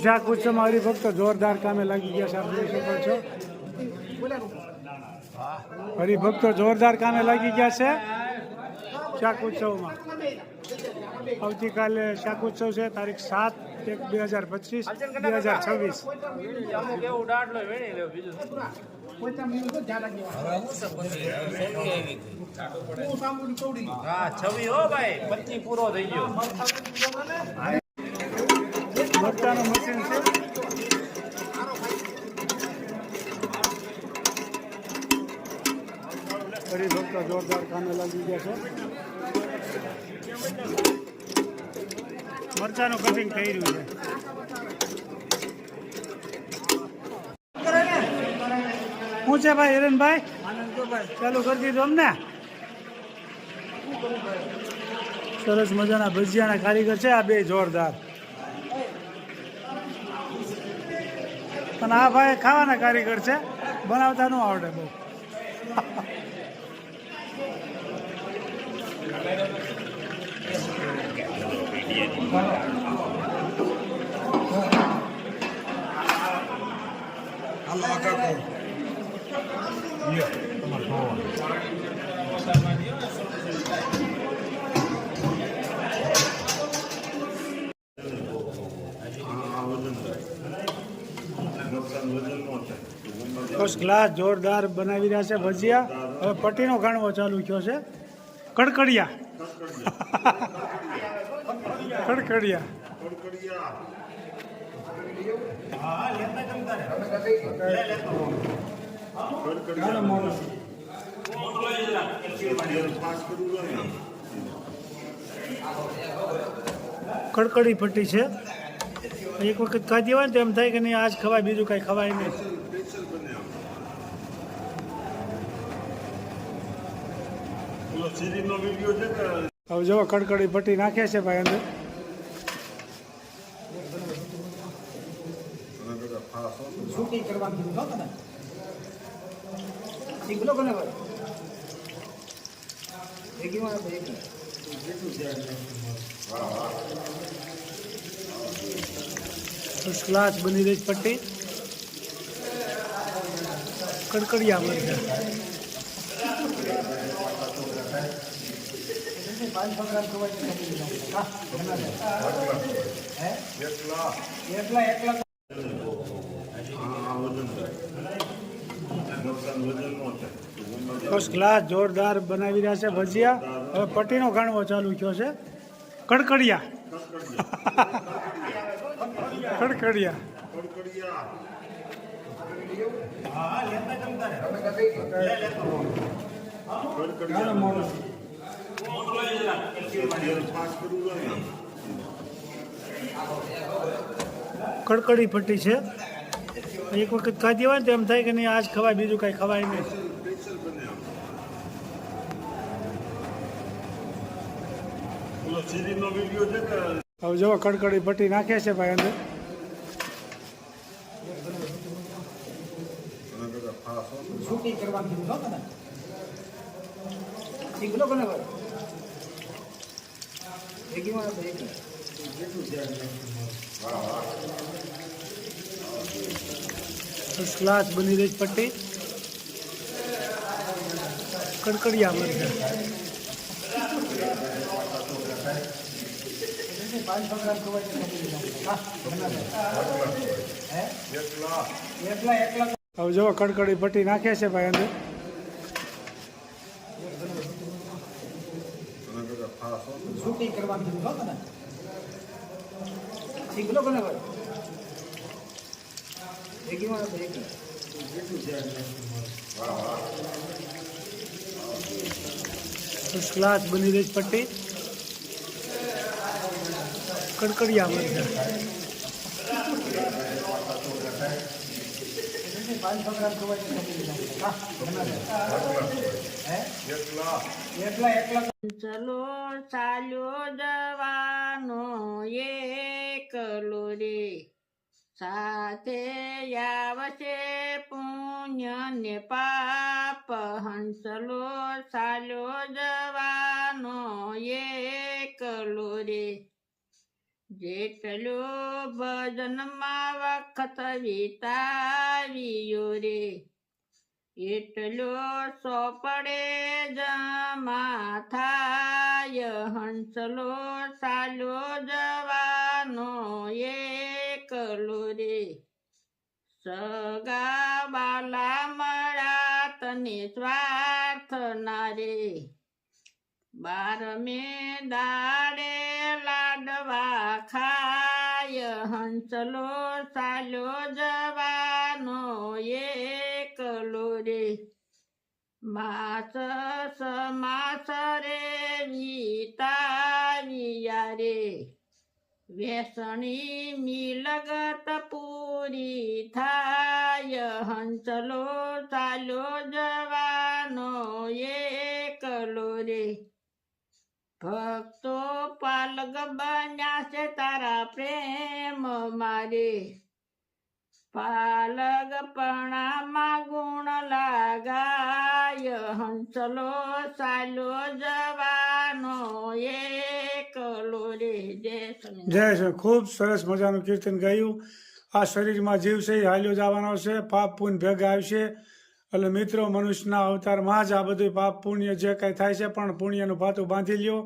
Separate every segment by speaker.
Speaker 1: શાક ઉત્સવ હરિભક્ત જોરદાર કામે લાગી ગયા છે. આપ જોઈ શકો છો હરિભક્તો જોરદાર કામે લાગી ગયા છે શાક ઉત્સવમાં. આવતીકાલે શાક ઉત્સવ છે, તારીખ 7/1/2025 2026. મરચાનું મશીન છે. હરિભક્તો જોરદાર કામે લાગી ગયા છે. મરચાનું કટિંગ થઈ રહ્યું છે. શું છે ભાઈ હિરેનભાઈ? ચાલુ કરી દીધું અમને. સરસ મજાના ભજીયાના કારીગર છે આ બે જોરદાર. અને આ ભાઈ ખાવાના કારીગર છે, બનાવતા ન આવડે બહુ. ફર્સ્ટ ક્લાસ જોરદાર બનાવી રહ્યા છે ભજીયા. હવે પટ્ટીનો ગાણવો ચાલુ થયો છે. કડકડિયા કડકડિયા કડકડી પટ્ટી છે. એક વખત ખાધી હોય ને તો એમ થાય કે નહીં આજ ખવાય, બીજું કઈ ખવાય નહીં. હવે જો કડકડી પટ્ટી નાખે છે ભાઈ અંદર. ફર્સ્ટ ક્લાસ બની રહી પટ્ટી. કડકડિયા મરચાં. ફર્સ્ટ ક્લાસ જોરદાર બનાવી રહ્યા છે ભજીયા. હવે પટ્ટીનો ગાણવો ચાલુ થયો છે. કડકડિયા કડકડિયા કડકડી પટ્ટી છે. એક વખત ખાધી હોય ને તો એમ થાય કે નહીં આજ ખવાય, બીજું કઈ ખવાય નહીં. હવે જો કડકડી પટ્ટી નાખે છે ભાઈ અંદર. ફર્સ્ટ ક્લાસ બની રહી પટ્ટી. કડકડિયા મરચાં. હવે જો કડકડી પટ્ટી નાખે છે ભાઈ અંદર. ફર્સ્ટ ક્લાસ બની રહી પટ્ટી. કડકડિયા મરચાં.
Speaker 2: ચલો ચાલ્યો જવાનો એકલો રે, સાથે આવશે પુણ્ય ને પાપ. હંસલો ચાલ્યો જવાનો એકલો રે, જેટલો ભજનમાં વખત વિતાવ્યો રે એટલો સોપડે જમા થાય હંસલો સાલો જવાનો એકલો રે સગા બાલા મળ્યા તને સ્વાર્થ ના રે 12મે દાડે લાડવા ખાય હંસલો સાલો જવાનો એકલો રે માસ સમાસ રે વિતાવ્યા રે વેસણી મિલગત પૂરી થાય હંસલો ચાલો જવાનો એકલો રે ભક્તો પાલગ બન્યા છે તારા પ્રેમ મારે પાલગ પણામાં ગુણ લાગાય હંસલો ચાલો જવાનો એકલો રે
Speaker 1: જય શ્રી ખૂબ સરસ મજાનું કીર્તન ગાયું આ શરીરમાં જીવ છે એ હાલ્યો જવાનો છે પાપ પુણ્ય ભેગા આવશે એટલે મિત્રો મનુષ્યના અવતારમાં જ આ બધું પાપ પુણ્ય જે કાંઈ થાય છે પણ પુણ્યનું ભાતું બાંધી લ્યો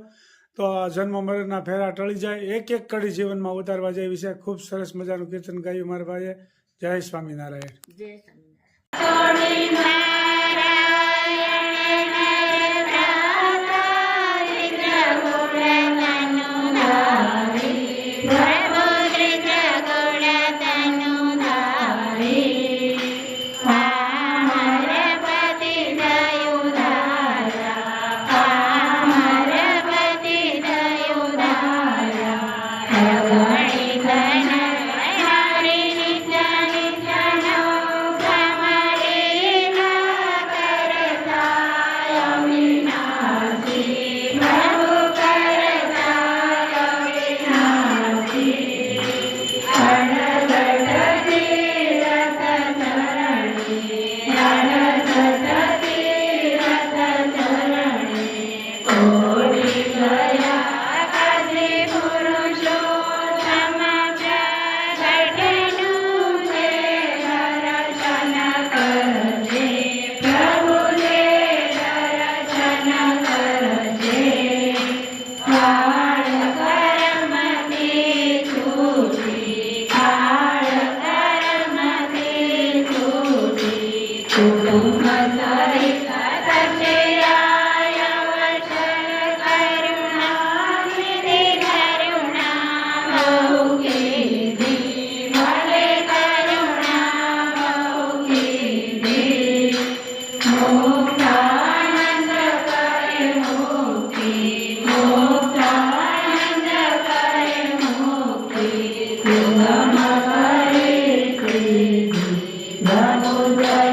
Speaker 1: તો આ જન્મ મરણના ફેરા ટળી જાય એક એક કડી જીવનમાં ઉતારવા જેવી છે ખૂબ સરસ મજાનું કીર્તન ગાયું મારા ભાઈએ જય સ્વામિનારાયણ
Speaker 2: જય
Speaker 3: Namo